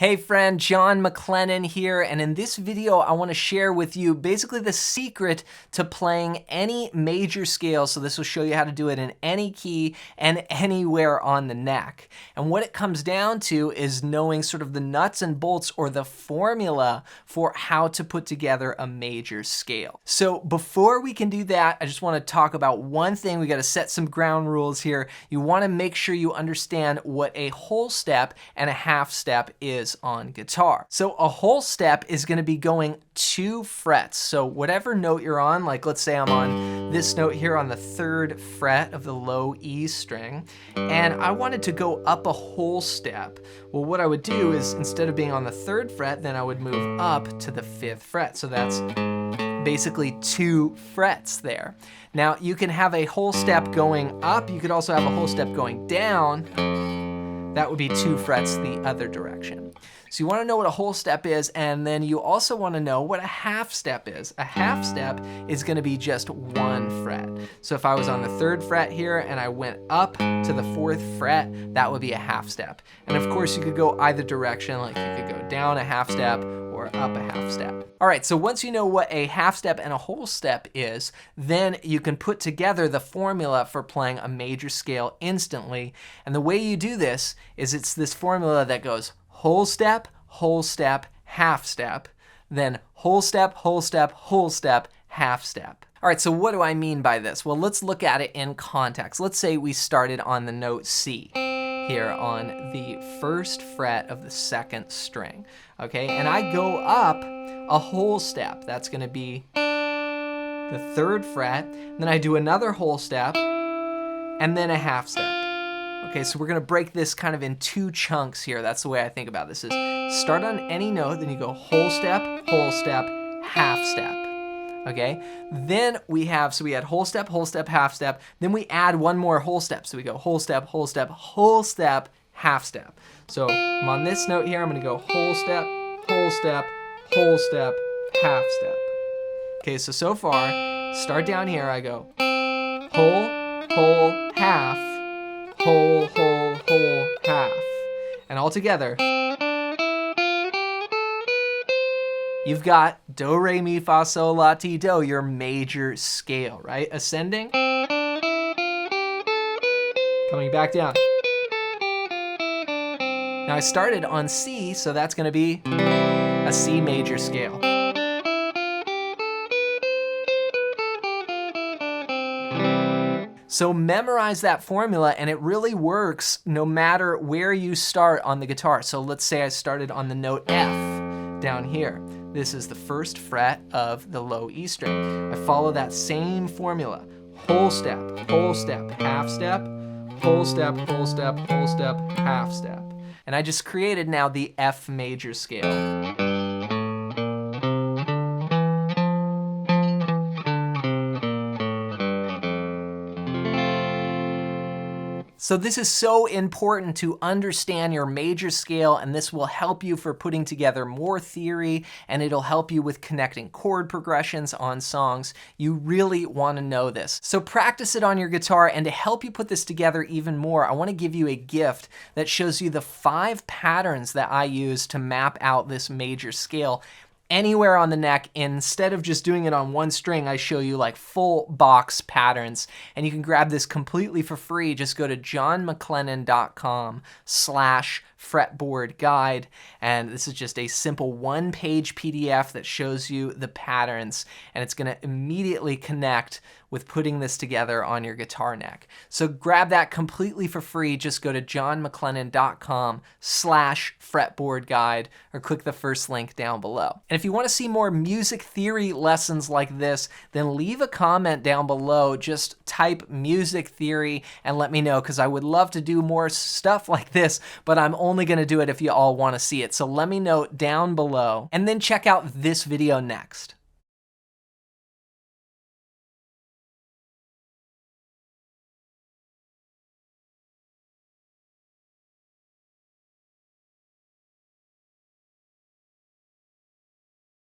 Hey friend, John McLennan here, and in this video I want to share with you basically the secret to playing any major scale. So this will show you how to do it in any key and anywhere on the neck. And what it comes down to is knowing sort of the nuts and bolts or the formula for how to put together a major scale. So before we can do that, I just want to talk about one thing. We got to set some ground rules here. You want to make sure you understand what a whole step and a half step is on guitar. So a whole step is going to be going 2 frets. So whatever note you're on, like let's say I'm on this note here on the 3rd fret of the low E string, and I wanted to go up a whole step. Well, what I would do is instead of being on the 3rd fret, then I would move up to the 5th fret. So that's basically 2 frets there. Now you can have a whole step going up. You could also have a whole step going down. That would be 2 frets the other direction. So you want to know what a whole step is, and then you also want to know what a half step is. A half step is going to be just 1 fret. So if I was on the 3rd fret here and I went up to the 4th fret, that would be a half step. And of course you could go either direction, like you could go down a half step or up a half step. All right, so once you know what a half step and a whole step is, then you can put together the formula for playing a major scale instantly. And the way you do this is it's this formula that goes whole step, half step, then whole step, whole step, half step. All right, so what do I mean by this? Well, let's look at it in context. Let's say we started on the note C here on the 1st fret of the 2nd string, okay? And I go up a whole step. That's gonna be the 3rd fret. Then I do another whole step and then a half step. Okay, so we're gonna break this kind of in 2 chunks here. That's the way I think about this is start on any note, then you go whole step, half step. Okay, then we had whole step, half step, then we add one more whole step. So we go whole step, half step. So I'm on this note here, I'm gonna go whole step, half step. Okay, so far, start down here, I go whole, half, whole, half. And all together, you've got do, re, mi, fa, sol, la, ti, do, your major scale, right? Ascending, coming back down. Now I started on C, so that's gonna be a C major scale. So memorize that formula, and it really works no matter where you start on the guitar. So let's say I started on the note F down here. This is the 1st fret of the low E string. I follow that same formula. Whole step, half step, whole step, half step. And I just created now the F major scale. So this is so important to understand your major scale, and this will help you for putting together more theory, and it'll help you with connecting chord progressions on songs. You really want to know this. So practice it on your guitar, and to help you put this together even more, I want to give you a gift that shows you the 5 patterns that I use to map out this major scale anywhere on the neck. Instead of just doing it on one string, I show you like full box patterns, and you can grab this completely for free. Just go to johnmclennan.com/fretboard guide, and this is just a simple 1-page PDF that shows you the patterns, and it's gonna immediately connect with putting this together on your guitar neck. So grab that completely for free. Just go to johnmclennan.com/fretboard guide or click the first link down below. And if you want to see more music theory lessons like this, then leave a comment down below. Just type music theory and let me know, because I would love to do more stuff like this, but I'm only going to do it if you all want to see it. So let me know down below, and then check out this video next.